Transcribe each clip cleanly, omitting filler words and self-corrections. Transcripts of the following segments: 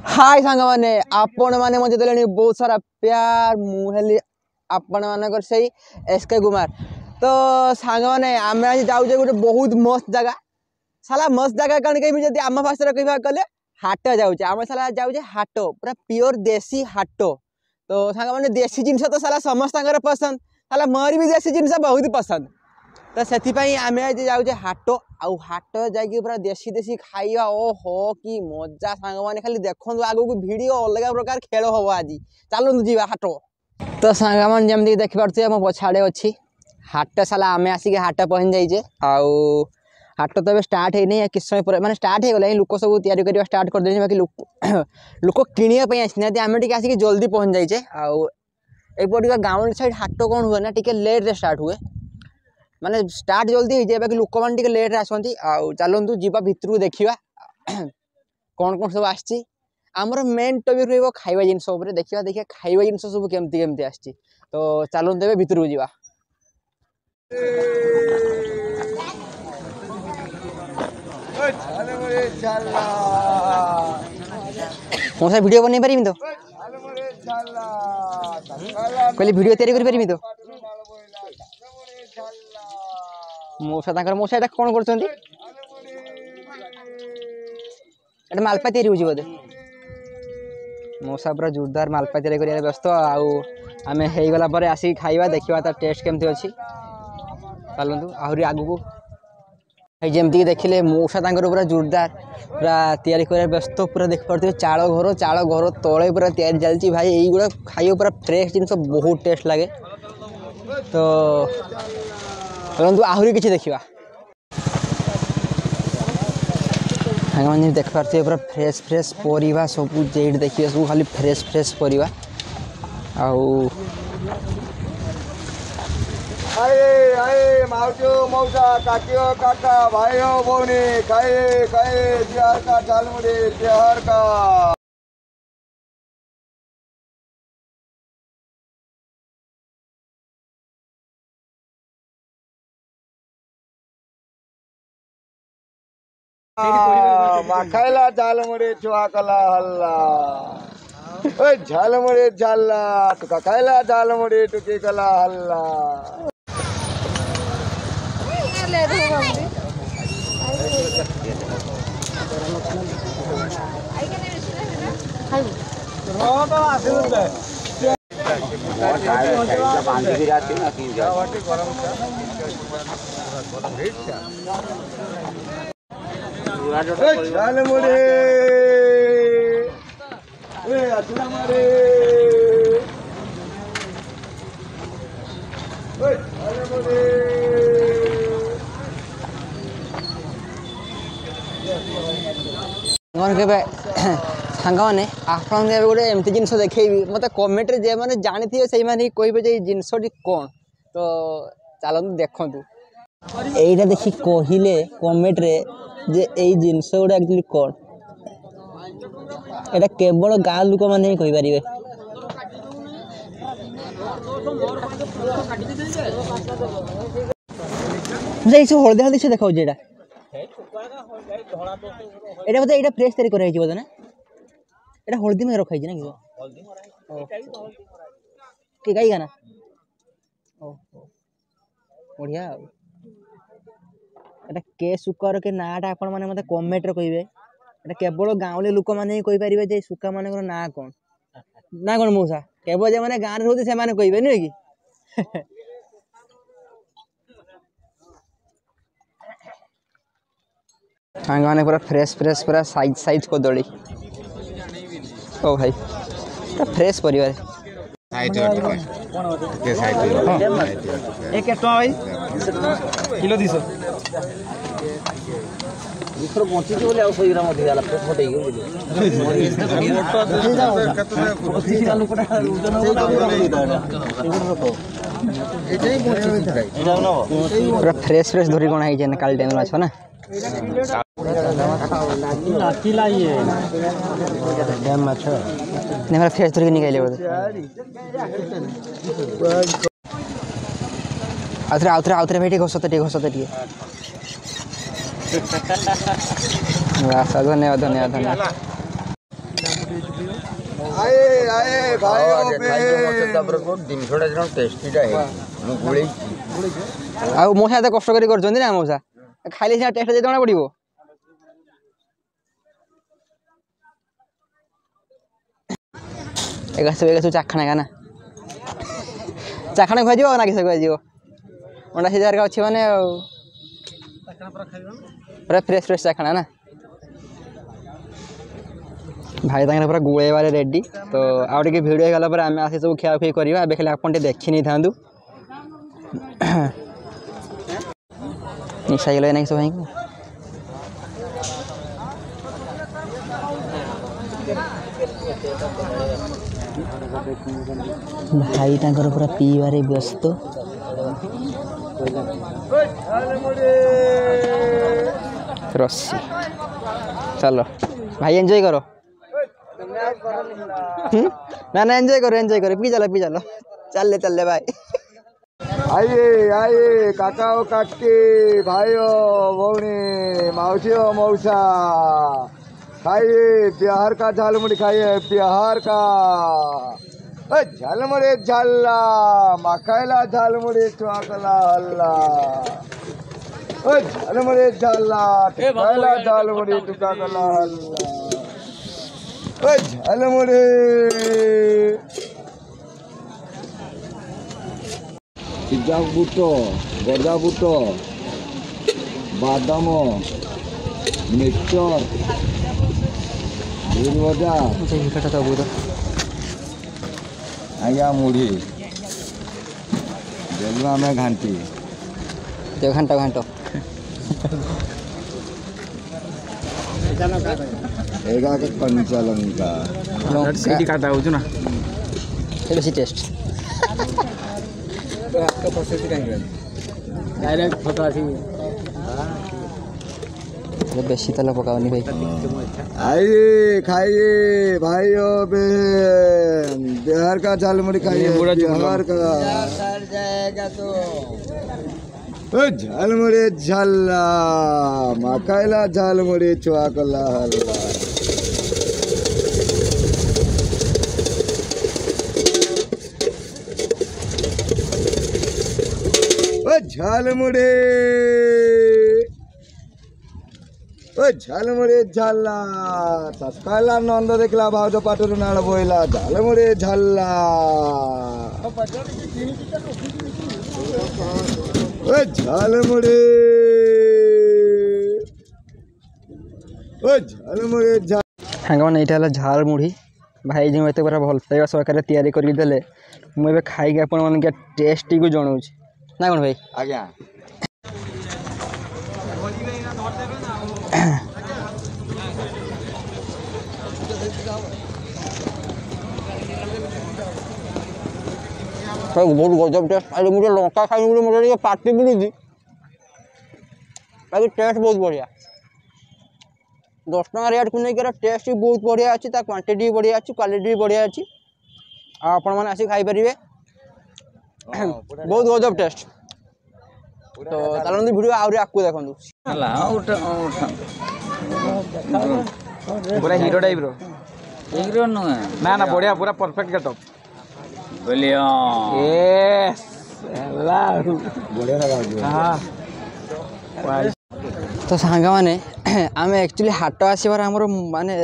हाय सांग मैंने आपण मैंने मजे देले बहुत सारा प्यार मुहेली आपण मानकर से एसके कुमार। तो सांग मैंने आम आज जाऊे गोटे बहुत मस्त जगह साला मस्त जगह कौन कह आम भाषा कह गले हाट जाऊे आम साला जाऊे हाट पूरा प्योर देसी हाट। तो सांग मैंने देसी जिनस तो साला समस्त पसंद साला मोर भी देसी जिनस बहुत पसंद। तो से आम आज जाऊे हाट आउ हाट जाकि पूरा देसी देसी खाइबा ओहो कि मजा सांग मैंने खाली देखो आगू भिड अलग प्रकार खेल हम आज चलू जी हाट। तो सांग मैंने जमी देखिपे मो पछाड़े अच्छी हाट साला आम आसिक हाट पहुँच जाइए आउ हाट तो स्टार्ट है नहीं किस समय पर माने स्टार्ट हो गला लोक सब तैयारी करवा स्टार्ट कर दे बाकी लोक किणवाई आसी आम टे आसिक जल्दी पहुँच जाइए आउ एपटिका गाँव साइड हाट कौन हुए ना टी लेट स्टार्ट हुए माने स्टार्ट जल्दी हो जाए बाकी लोक मैंने लेट आसती आउ चलतु जीवा भितर देखा कौन कौन सब आसची आमर मेन टॉपिक रही खाइबा जिनस देखा देखिए खाइबा जिनस सब केमती केमती आसची। तो चलतु ए भितर को जीवा मो सा वीडियो बन पारि तो कहली वीडियो तैयारी कर पारि तो मौसा एटा कौन कर मालपा तैयारी हो बोधे मौसा पूरा जोरदार मालपा तैयारी कर व्यस्त आउ आम हो गला आसिक खाइबा देखा तार टेस्ट केमती अच्छी चलतु आहरी आगू जमती देखिले मौसा पूरा जोरदार पूरा तैयारी कर व्यस्त पूरा देख पारे चाल घर तले पूरा तैयारी चलती भाई यहीगुड़ा खाइए पूरा फ्रेश जिन बहुत टेस्ट लगे। तो चलतु आहरी किसी देखा मैंने देख पारे पूरा फ्रेश फ्रेश परिवा सब जेड देखिए सब खाली फ्रेश फ्रेश परिवा आउ आए आए माउजो मौसा काकियो काका भाइयों बहनी खाए खाए बिहार का झालमुड़ी बिहार का खाइला झालमुड़ी छुआ कला हल्ला झालमुड़ी झाला तुका खाइला झालमुड़ी टुकी कला हल्ला सांग मैंने आपन गोटे एमती जिनस देखी मत कमेंट जे मैंने जानी थे से कहे जिनस कौन। तो चलतु देखु यहीटा देखी कहले कमेंट रे जे यही जिनस गुड़ा एक्चुअली कौन एटा केवल गाँ लोक मैंने ही कहींपर हलदिया हल्दी से देखा यहाँ एटा बोधे एटा फ्रेश तैयारी कराई बोधे ना एटा हल्दी में रखाई ना कि गाई गाना बढ़िया एटा के सुकर के नाटा आपण माने मते कमेंट रे कहिबे एटा केवल गाँवली लोक माने ही कहि परिबे जे सुका माने ना कोन ना कोन मौसा केवल जे माने गाँ रे होते से माने कहिबे नै कि सांग माने पूरा फ्रेश फ्रेश पूरा साइज साइज को दड़ी ओ भाई पूरा फ्रेश परिवार साइड के साइड एक टका भाई किलो 200 दूसरा पहुंची बोले आ 100 ग्राम अधिक आला फटै पूरा फ्रेश फ्रेश धरी कोन है जे काल टाइम माछ ना नहीं फ्रेश धरिक निकाले आउथरे भाई घसते टे धन्यवाद धन्यवाद धन्यवाद। आए आए भाइयों बे जिनसटा जन टेस्टीटा है गुड़े ଆଉ ମଉସା ଏତେ କଷ୍ଟ କରି କରୁଛନ୍ତି ନା ମଉସା ଖାଇଲେ ସିନା ଟେଷ୍ଟ ଜଣା ପଡ଼ିବ। ଏଗା ସବୁ ଚାଖଣା ନା ଚାଖଣା ଖୁଆଯିବ ନା କିସ ଖୁଆଯିବ ଅଣ୍ଡା ସିଝା ହେରିକା ଅଛି ମାନେ ଆଉ ପୁରା ଫ୍ରେଶ୍ ଫ୍ରେଶ୍ ଚାଖଣା ନା ଭାଇ ତାଙ୍କର ପୁରା ଗୋଳେଇବାରେ ରେଡ଼ି। ତ ଆଉ ଟିକେ ଭିଡ଼ିଓ ହେଇଗଲା ପରେ ଆମେ ଆସି ସବୁ ଖିଆଖୁଇ କରିବା। ଏବେ ଖାଲି ଆପଣ ଟିକେ ଦେଖି ନେଇଥାନ୍ତୁ ନିଶା ହେଇଗଲା ନାଇଁ ସବୁ ଭାଇଙ୍କୁ। ଭାଇ ତାଙ୍କର ପୁରା ପିଇବାରେ ବ୍ୟସ୍ତ। ରସି ଚାଲ ଭାଇ ଏନ୍ଜୟ କର। ना ना एंजॉय करो पी चलो चल भाई। आइए आइए काका और काकी भाइयों भौनी माउसियों मौसा खाइए बिहार का झालमुड़ी खाइए बिहार का झालमुड़ी झाला मकायला झालमुड़ी चुआकला हल्ला झालमुड़ी झाला मकायला झालमुड़ी चुआकला हल्ला झालमुड़ी सिजा बुट गजा बुट बादाम मिक्सचर भूल भजा आज्ञा मुढ़ी देलु आम घाटी घंटा एगा के कंचा लंका काटा हो ना बेसी टेस्ट डायरेक्ट फोटो आसी बेसी तेल पकाओनी भाई। आइए खाइए भाइयों बहन बिहार का झालमुड़ी खाइए बिहार का जाएगा तो झालमुड़ी झाला मकायला झालमुड़ी चुआकला हल्ला झालमुड़ी झालमुड़ी झाला तत्काला नंद देखला भावज पाटुर नाड़ बोइला झालमुड़ी झाला झालमुड़ी झालमुड़ी ସାଙ୍ଗମାନେ ଏଇଟା ହେଲା ଝାଲ ମୁଢ଼ି। ଭାଇ ଯେଉଁ ଏତେ ପୁରା ଭଲ ପାଇବା ସହକାରେ ତିଆରି କରିକି ଦେଲେ ମୁଁ ଏବେ ଖାଇକି ଆପଣମାନଙ୍କୁ ଟେଷ୍ଟିକୁ ଜଣାଉଛି ନା କ'ଣ ଭାଇ? आज्ञा ବହୁତ ଗଜବ ଟେଷ୍ଟ। ଆଉ ମୁଁ ଟିକେ ଲଙ୍କା ଖାଇବି ବୋଲି ମୋତେ ଟିକେ ପାଟି ବୁଲୁଛି ବାକି ଟେଷ୍ଟ ବହୁତ ବଢ଼ିଆ। 10 ଟଙ୍କା ରେଟ୍କୁ ନେଇକି ଟେଷ୍ଟ ବି ବହୁତ ବଢ଼ିଆ ଅଛି, ତା କ୍ୱାଣ୍ଟିଟି ବି ବଢ଼ିଆ ଅଛି, କ୍ୱାଲିଟି ବି ବଢ଼ିଆ ଅଛି। ଆଉ ଆପଣମାନେ ଆସିକି ଖାଇପାରିବେ ବହୁତ ଗଜବ ଟେଷ୍ଟ। ତ ଚାଲନ୍ତୁ ଭିଡ଼ିଓ ଆହୁରି ଆଗକୁ ଦେଖନ୍ତୁ। पूरा हीरो टाइप रो हीरो नुहे ना ना बढ़िया पूरा परफेक्ट गेटअप बोलियो यस ହେଲା बढ़िया लगा हां ତ ସାଙ୍ଗମାନେ ଆମେ ଆକ୍ଚୁଆଲି ହାଟ ଆସିବାର ଆମର ମାନେ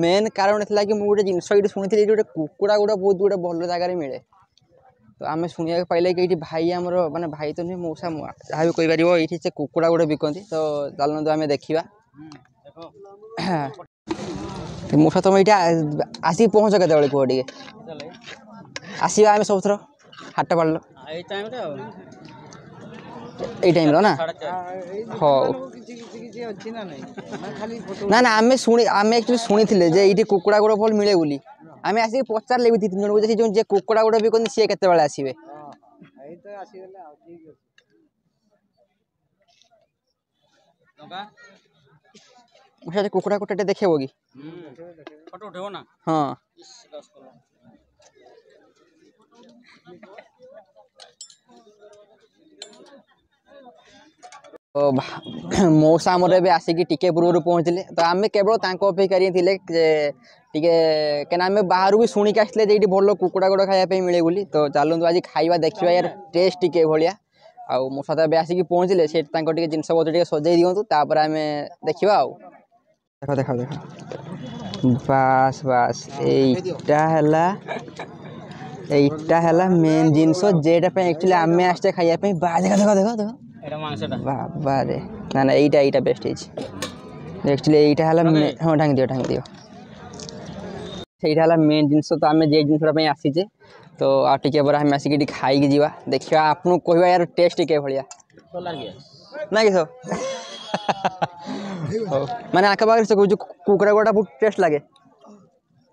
ମେନ୍ କାରଣ ଥିଲା କି ମୁଁ ଗୋଟେ ଜିନିଷ ଏଇଠି ଶୁଣିଥିଲି ଏଇଠି ଗୋଟେ କୁକୁଡ଼ା ଗୁଡ଼ା ବହୁତ ଗୋଟେ ଭଲ ଜାଗାରେ ମିଳେ। ତ ଆମେ ଶୁଣିବାକୁ ପାଇଲେ କି ଏଇଠି ଭାଇ ଆମର ମାନେ ଭାଇ ତ ନୁହେଁ ମଉସା ଯାହା ବି କହିପାରିବ ଏଇଠି ସେ କୁକୁଡ଼ା ଗୁଡ଼ା ବିକନ୍ତି। ତ ଚାଲନ୍ତୁ ଆମେ ଦେଖିବା। ମଉସା ତମେ ଏଇଟା ଆସିକି ପହଞ୍ଚ କେତେବେଳେ କୁହ ଟିକେ ଆସିବା ଆମେ ସବୁଥର ହାଟ ପାଳିଲ ଏଇ ଟାଇମ୍ର ନା ହଉ ନା ନା ଆମେ ଆକ୍ଚୁଆଲି ଶୁଣିଥିଲେ ଯେ ଏଇଠି କୁକୁଡ଼ା ଗୁଡ଼ା ଭଲ ମିଳେ ବୋଲି। ଆମେ ଆସିକି ପଚାରିଲେ ବି 2-3 ଜଣଙ୍କୁ ଯେ ଯିଏ କୁକୁଡ଼ା ଗୁଡ଼ା ବିକନ୍ତି ସିଏ କେତେବେଳେ ଆସିବେ। କୁକୁଡ଼ା ଗୋଟେ ଦେଖେଇବ କି ଫଟୋ ଉଠେଇବ ନା? ହଁ मौसा आमर ए आसिक टिके पूर्व पहुँचले तो आम केवल अपेक्षा थे टे आम बाहर भी शुणिक आसते ये भल कुकुड़ा गुड़ा खायापी मिले बोली तो चलते आज खाଇବା देखा यार टेस्ट टिके भाया आउ मौसा तो आसिक पहुँचले से जिन पत्र सजाई दिंतु तापर आम देखा आउ देख देख देख बास बास এইটা হলা মেন জিনিস যেটা एक्चुअली आम आसते खायापी बा देख देख देख देख बाबा रे ना ना এইটা बेस्ट एक्चुअली এইটা হলা हाँ ढांग दियो সেইটা হলা मेन जिनिस तो आम जे जिनसा आसीचे तो आटे पर आम आसिक खाई जीवा देखा आपको कहवा यार टेस्ट के भाया ना कि माने आखा पाखे से जो कुकुड़ा गुड़ा बहुत टेस्ट लगे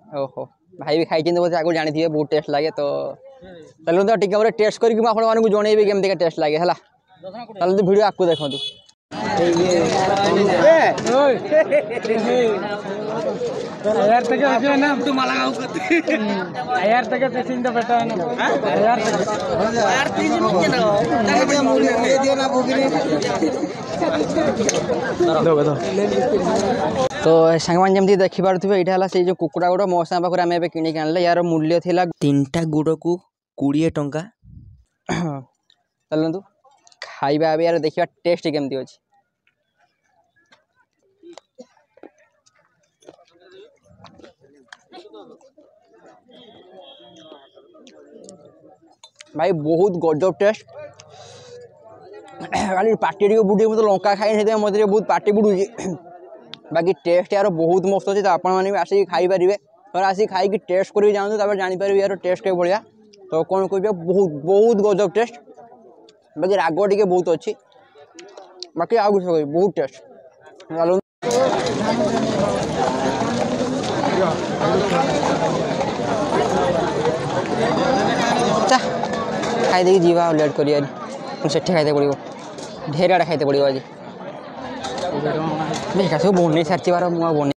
ओहो भाई भी खाई बोलते आगे जानी थे बहुत टेस्ट लगे तो चलो तो टिके टेस्ट करके आपको जनइबी केमती टेस्ट लगे है चलो वीडियो आपको देखो तो सांग जमी देखिपे यहाँ से जो कुकुड़ा गुड़ मौसा पाखे आम किणिक आनले यार मूल्य थी 3टा गुड़ को 20 टंका चलतु खाଇବା यार देखा टेस्ट केमती अच्छी भाई बहुत गजब टेस्ट खाली पार्टी बुड़े मतलब लंका खाई मत बहुत पार्टी बुड़ूची बाकी टेस्ट यार बहुत मस्त अच्छे तो आपने भी आसिक खाईपारे और आसिक खाई टेस्ट कर जाऊँ जापर यार टेस्ट के भाया तो कौन कह बहुत बहुत गजब टेस्ट बाकी राग टे बहुत अच्छी बाकी आउ कुछ बहुत टेस्ट खाई जीवा लेट कर से खाई पड़ो ढेर आड़े खाई पड़ो आज बेका सब बन सारी बार मुझे बन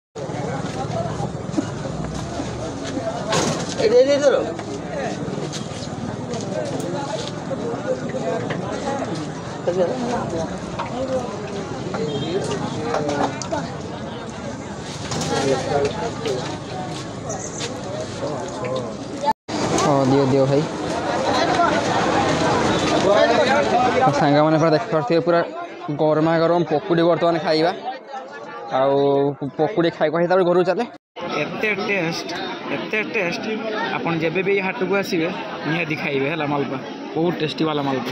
दियो दियो भाई सांग मैंने पूरा देख पारे पूरा गरमा गरम पकुड़ी बर्तमान खाइबा पकुड़ी खाई खाई घर चले एते टेस्ट आपन जेबे भी हाट को आसीबे निहाती खाइबे हला मालपा बहुत टेस्टी वाला मालपा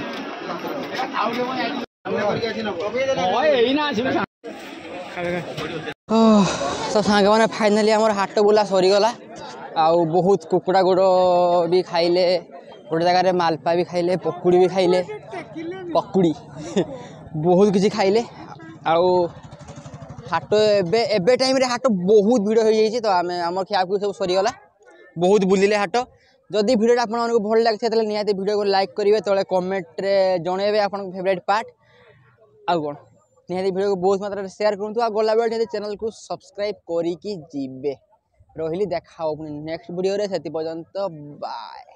तो सांग मैंने फाइनाली आम हाट बुला सरीगला आउ बहुत कुकुड़ा गुड़ भी खाइले गोटे जगह मालपा भी खाइले पकुड़ी भी खाइले पकुड़ी बहुत किसी खाइले आउ हाट एबे टाइम रे हाट बहुत भिड़ हो जाइए तो आम आम खिया सब सरीगला बहुत बुलिले हाट जदि भिडियो आपको भल लगे निहाती भिडियो को लाइक करेंगे तले कमेंट रे जनइबे आप फेवरेट पार्ट आउ कौन निहाती भिडियो को बहुत मात्रा शेयर करूँ आ गला बेल चैनल को सब्सक्राइब करी जीवे रही देखा नेक्स्ट वीडियो रे से पर्यंत बाय।